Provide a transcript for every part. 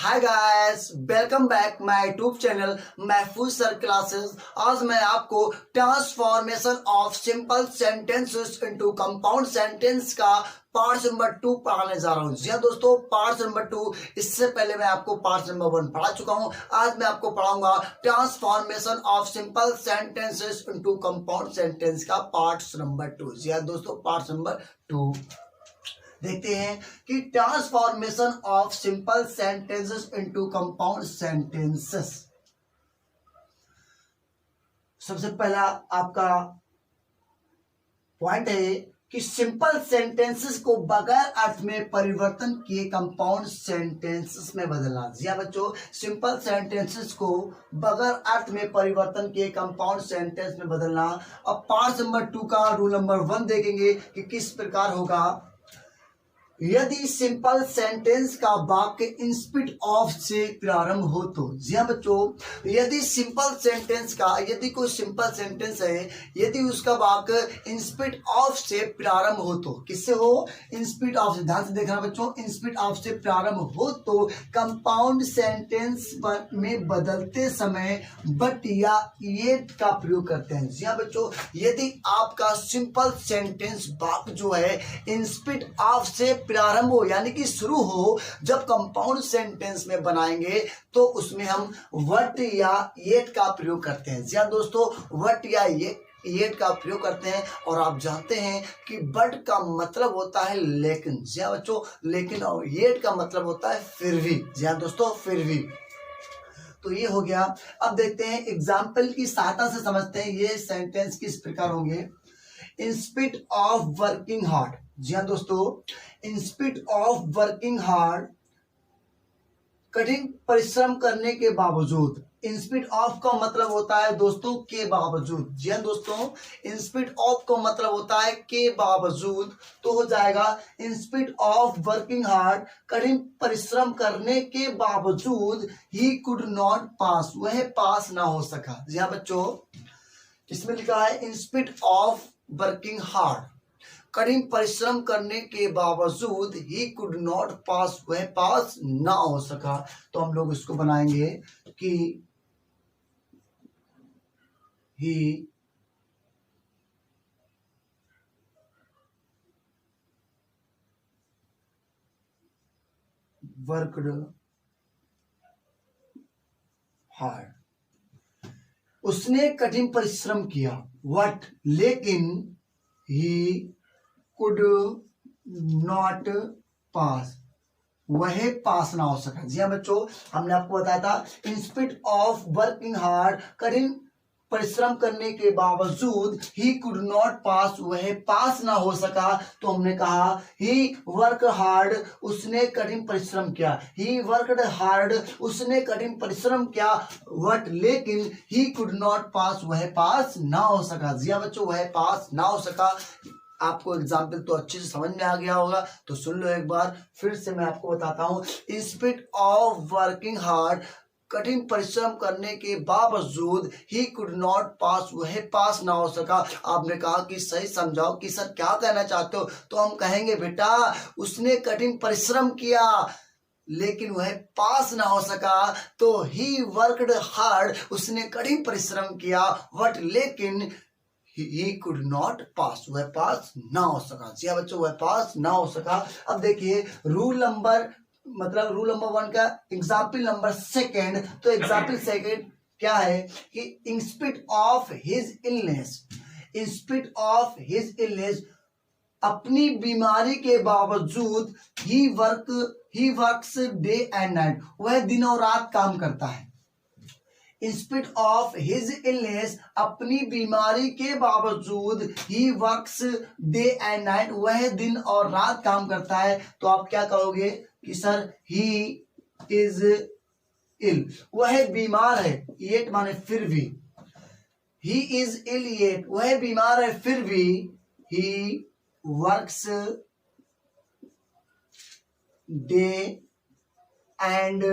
Hi guys, welcome back my YouTube channel महफूज sir classes. आज मैं आपको transformation of simple sentences into compound sentence का part number 2 पढ़ाने जा रहा हूं। जी हाँ दोस्तों, पार्ट नंबर 2। इससे पहले मैं आपको पार्ट नंबर 1 पढ़ा चुका हूं। आज मैं आपको पढ़ाऊंगा transformation of simple sentences into compound sentence का पार्ट नंबर 2। जी हाँ दोस्तों, पार्ट नंबर 2 देखते हैं कि transformation of simple sentences into compound sentences. सबसे पहला आपका पॉइंट है कि सिंपल सेंटेंसेस को बगैर अर्थ में परिवर्तन किए कंपाउंड सेंटेंसेस में बदलना। जी हाँ बच्चों, सिंपल सेंटेंसेस को बगैर अर्थ में परिवर्तन किए कंपाउंड सेंटेंस में बदलना। अब पार्ट नंबर 2 का रूल नंबर 1 देखेंगे कि किस प्रकार होगा। यदि सिंपल सेंटेंस का वाक्य इंस्पिट ऑफ से प्रारंभ हो तो। जी हाँ बच्चों, यदि सिंपल सेंटेंस का, यदि कोई सिंपल सेंटेंस है, यदि उसका वाक्य इंस्पिट ऑफ से प्रारंभ हो तो, किससे हो? इंस्पिट ऑफ से। ध्यान से देखना बच्चों, इंस्पिट ऑफ से प्रारंभ हो तो कंपाउंड सेंटेंस में बदलते समय बट या येट का प्रयोग करते हैं। जी हाँ बच्चों, यदि आपका सिंपल सेंटेंस वाक्य जो है इंस्पिट ऑफ से प्रारंभ हो, यानी कि शुरू हो, जब कंपाउंड सेंटेंस में बनाएंगे तो उसमें हम वट या येट का प्रयोग करते हैं। जी हाँ दोस्तों, वट या येट का प्रयोग करते हैं। और आप जानते हैं कि बट का मतलब होता है लेकिन। जी हाँ बच्चों, लेकिन, और येट का मतलब होता है फिर भी। जी हाँ दोस्तों, फिर भी। तो ये हो गया। अब देखते हैं, एग्जाम्पल की सहायता से समझते हैं ये सेंटेंस किस प्रकार होंगे। इंस्पिट ऑफ वर्किंग हार्ड। जी हाँ दोस्तों, इंस्पिट ऑफ वर्किंग हार्ड, कठिन परिश्रम करने के बावजूद। इंस्पिट ऑफ का मतलब होता है दोस्तों के बावजूद। जी हाँ दोस्तों, इंस्पिट ऑफ का मतलब होता है के बावजूद। तो हो जाएगा इंस्पिट ऑफ वर्किंग हार्ड, कठिन परिश्रम करने के बावजूद ही कुड नॉट पास, वह पास ना हो सका। जी हाँ बच्चों, इसमें लिखा है इंस्पिट ऑफ वर्किंग हार्ड, कठिन परिश्रम करने के बावजूद ही कुड नॉट पास, वह पास ना हो सका। तो हम लोग इसको बनाएंगे कि ही वर्कड हार्ड, उसने कठिन परिश्रम किया। वट, लेकिन, ही कुड नॉट पास, वह पास ना हो सका। जी हाँ बच्चों, हमने आपको बताया था इंस्पिट ऑफ वर्किंग हार्ड, कठिन परिश्रम करने के बावजूद ही कुड नॉट पास, वह पास ना हो सका। तो हमने कहा ही वर्क हार्ड, उसने कठिन परिश्रम किया। ही वर्कड हार्ड, उसने कठिन परिश्रम किया। वट, लेकिन, ही कुड नॉट पास, वह पास ना हो सका। जी हाँ बच्चों, वह पास ना हो सका। आपको एग्जाम्पल तो अच्छे से समझ में आ गया होगा, तो सुन लो एक बार फिर से मैं आपको बताता हूं। इंस्पिट ऑफ वर्किंग हार्ड, कठिन परिश्रम करने के बावजूद ही कुड नॉट पास, वह पास ना हो सका। आपने कहा कि सही समझाओ कि सर क्या कहना चाहते हो। तो हम कहेंगे बेटा, उसने कठिन परिश्रम किया लेकिन वह पास ना हो सका। तो ही वर्कड हार्ड, उसने कठिन परिश्रम किया, बट लेकिन he could not pass, वह पास ना हो सका। जी हाँ बच्चों, वह पास ना हो सका। अब देखिए रूल नंबर 1 का एग्जाम्पल नंबर 2। तो एग्जाम्पल 2 क्या है कि in spite of his illness, in spite of his illness, अपनी बीमारी के बावजूद he works day and night, वह दिन और रात काम करता है। इंस्पिट ऑफ हिज इलनेस, अपनी बीमारी के बावजूद he works day and night, वह दिन और रात काम करता है। तो आप क्या कहोगे कि सर ही इज इल, वह बीमार है, येट माने फिर भी, ही इज इल येट, वह बीमार है फिर भी, he works day and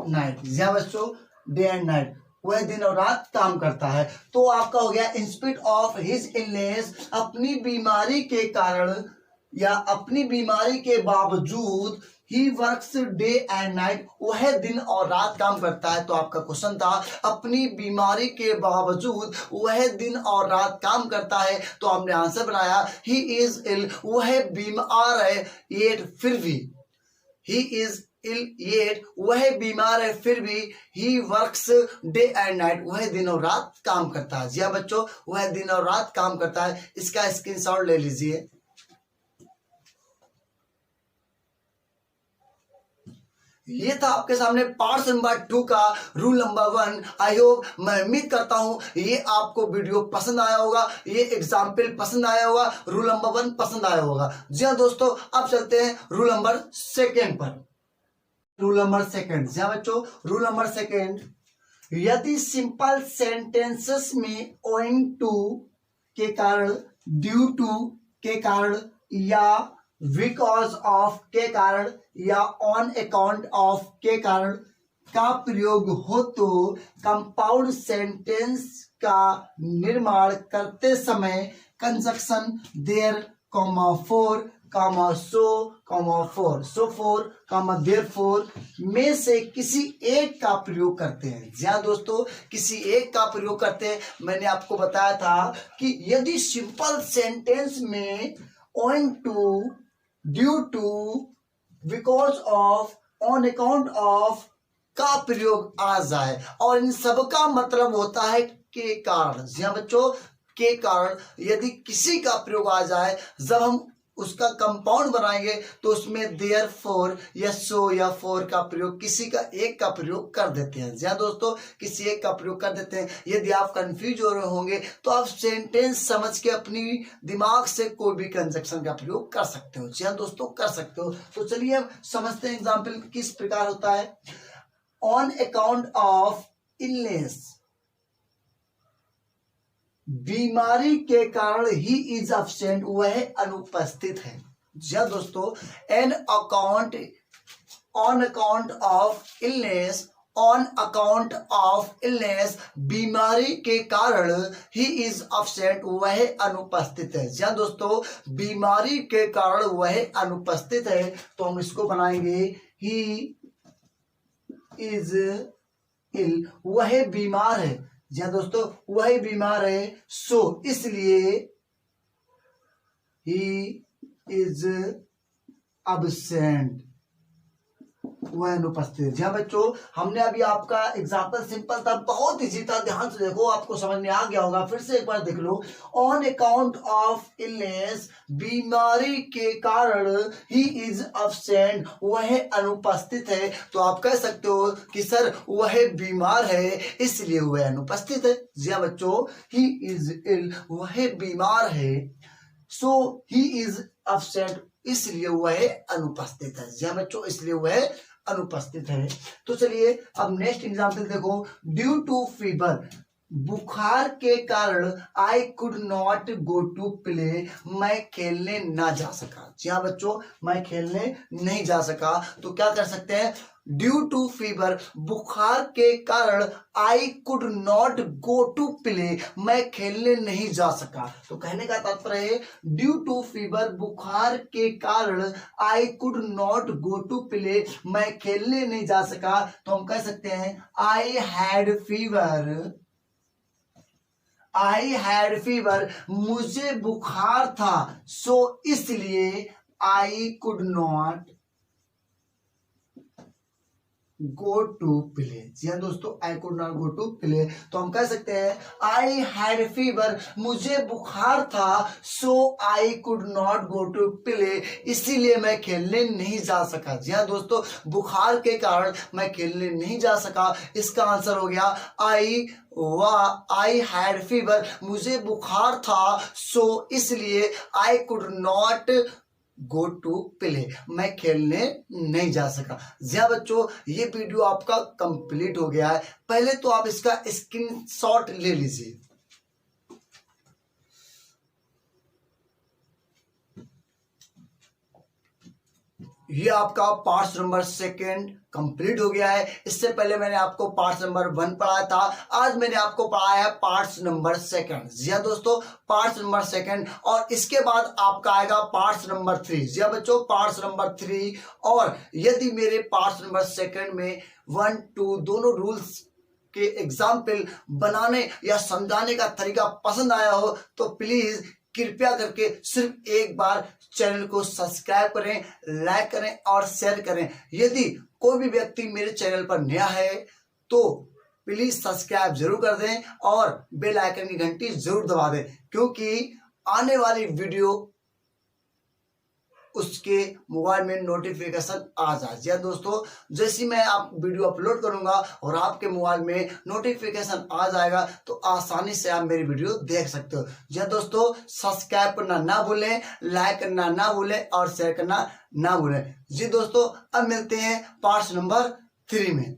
night. जी हाँ बच्चों, डे एंड नाइट, वह दिन और रात काम करता है। तो आपका हो गया इंस्पिट ऑफ हिज इलनेस, अपनी बीमारी के कारण या अपनी बीमारी के बावजूद he works day and night, वह दिन और रात काम करता है। तो आपका क्वेश्चन था अपनी बीमारी के बावजूद वह दिन और रात काम करता है, तो हमने आंसर बनाया ही इज इल, वह बीमार है येट फिर भी, ही इज इल येट वह बीमार है फिर भी, he works day and night वह दिन और रात काम करता है। जी हाँ बच्चों, वह दिन और रात काम करता है। इसका स्क्रीनशॉट ले लीजिए। ये था आपके सामने पार्ट नंबर 2 का रूल नंबर 1। आई होप, मैं उम्मीद करता हूं ये आपको वीडियो पसंद आया होगा, ये एग्जाम्पल पसंद आया होगा, रूल नंबर 1 पसंद आया होगा। जी हाँ दोस्तों, अब चलते हैं रूल नंबर 2 पर। रूल नंबर 2, जी हाँ बच्चों, रूल नंबर 2, यदि सिंपल सेंटेंसेस में ओइंग टू के कारण, ड्यू टू के कारण, या बिकॉज ऑफ के कारण, या ऑन अकाउंट ऑफ के कारण का प्रयोग हो तो कंपाउंड सेंटेंस का निर्माण करते समय conjunction there, for, so for, therefore में से किसी एक का प्रयोग करते हैं। जी हाँ दोस्तों, किसी एक का प्रयोग करते हैं। मैंने आपको बताया था कि यदि सिंपल सेंटेंस में owing to, due to, because of, on account of का प्रयोग आ जाए और इन सब का मतलब होता है के कारण। जी हाँ बच्चों, के कारण यदि किसी का प्रयोग आ जाए, जब हम उसका कंपाउंड बनाएंगे तो उसमें देयर फोर या सो या फोर का प्रयोग, किसी का एक का प्रयोग कर देते हैं। जी हाँ दोस्तों, किसी एक का प्रयोग कर देते हैं। यदि आप कंफ्यूज हो रहे होंगे तो आप सेंटेंस समझ के अपनी दिमाग से कोई भी कंजक्शन का प्रयोग कर सकते हो। जी हाँ दोस्तों, कर सकते हो। तो चलिए अब समझते हैं एग्जाम्पल किस प्रकार होता है। ऑन अकाउंट ऑफ इलनेस, बीमारी के कारण ही इज अब्सेंट, वह अनुपस्थित है। जी दोस्तों, an account, on account of illness, on account of illness, बीमारी के कारण ही इज अब्सेंट, वह अनुपस्थित है। जी दोस्तों, बीमारी के कारण वह अनुपस्थित है। तो हम इसको बनाएंगे ही इज इल, वह बीमार है। जी हाँ दोस्तों, वही बीमार है। सो इसलिए ही इज अब्सेंट, वह अनुपस्थित। जी हाँ बच्चों, हमने अभी आपका एग्जाम्पल सिंपल था, बहुत इजी था, ध्यान से देखो, आपको समझ में आ गया होगा। फिर से एक बार देख लो। ऑन अकाउंट ऑफ इलनेस, बीमारी के कारण ही इज अब्सेंट, वह अनुपस्थित है। तो आप कह सकते हो कि सर वह बीमार है इसलिए वह अनुपस्थित है। जी हाँ बच्चों, ही इज इल, वह बीमार है। सो ही इज अब्सेंट, इसलिए वह अनुपस्थित है। जी हाँ बच्चों, इसलिए वह अनुपस्थित है। तो चलिए अब नेक्स्ट एग्जांपल देखो। ड्यू टू फीवर, बुखार के कारण I could not go to play, मैं खेलने ना जा सका। जी हाँ बच्चों, मैं खेलने नहीं जा सका। तो क्या कर सकते हैं, ड्यू टू फीवर, बुखार के कारण I could not go to play, मैं खेलने नहीं जा सका। तो कहने का तात्पर्य है ड्यू टू फीवर, बुखार के कारण I could not go to play, मैं खेलने नहीं जा सका। तो हम कह सकते हैं I had fever, I had fever, मुझे बुखार था। सो इसलिए I could not go to play. जी हाँ दोस्तों, I could not go to play. तो हम कह सकते हैं आई हैड फीवर, मुझे बुखार था। So I could not go to play, इसीलिए मैं खेलने नहीं जा सका। जी हाँ दोस्तों, बुखार के कारण मैं खेलने नहीं जा सका। इसका आंसर हो गया आई हैड फीवर, मुझे बुखार था। सो इसलिए I could not go to play, मैं खेलने नहीं जा सका। जी हाँ बच्चों, ये वीडियो आपका कंप्लीट हो गया है। पहले तो आप इसका स्क्रीनशॉट ले लीजिए। ये आपका पार्ट्स नंबर 2 कंप्लीट हो गया है। इससे पहले मैंने आपको पार्ट्स नंबर 1 पढ़ाया था, आज मैंने आपको पढ़ाया है पार्ट्स नंबर 2। जी हाँ दोस्तों, पार्ट्स नंबर 2 और इसके बाद आपका आएगा पार्ट्स नंबर 3। जी हाँ बच्चों, पार्ट्स नंबर 3। और यदि मेरे पार्ट्स नंबर 2 में 1, 2 दोनों रूल्स के एग्जाम्पल बनाने या समझाने का तरीका पसंद आया हो तो प्लीज कृपया करके सिर्फ एक बार चैनल को सब्सक्राइब करें, लाइक करें और शेयर करें। यदि कोई भी व्यक्ति मेरे चैनल पर नया है तो प्लीज सब्सक्राइब जरूर कर दें और बेल आइकन की घंटी जरूर दबा दें, क्योंकि आने वाली वीडियो उसके मोबाइल में नोटिफिकेशन आ जाए। जी दोस्तों, जैसे मैं आप वीडियो अपलोड करूंगा और आपके मोबाइल में नोटिफिकेशन आ जाएगा तो आसानी से आप मेरी वीडियो देख सकते हो। जी दोस्तों, सब्सक्राइब करना ना भूलें, लाइक करना ना भूलें और शेयर करना ना भूलें। जी दोस्तों, अब मिलते हैं पार्ट नंबर 3 में।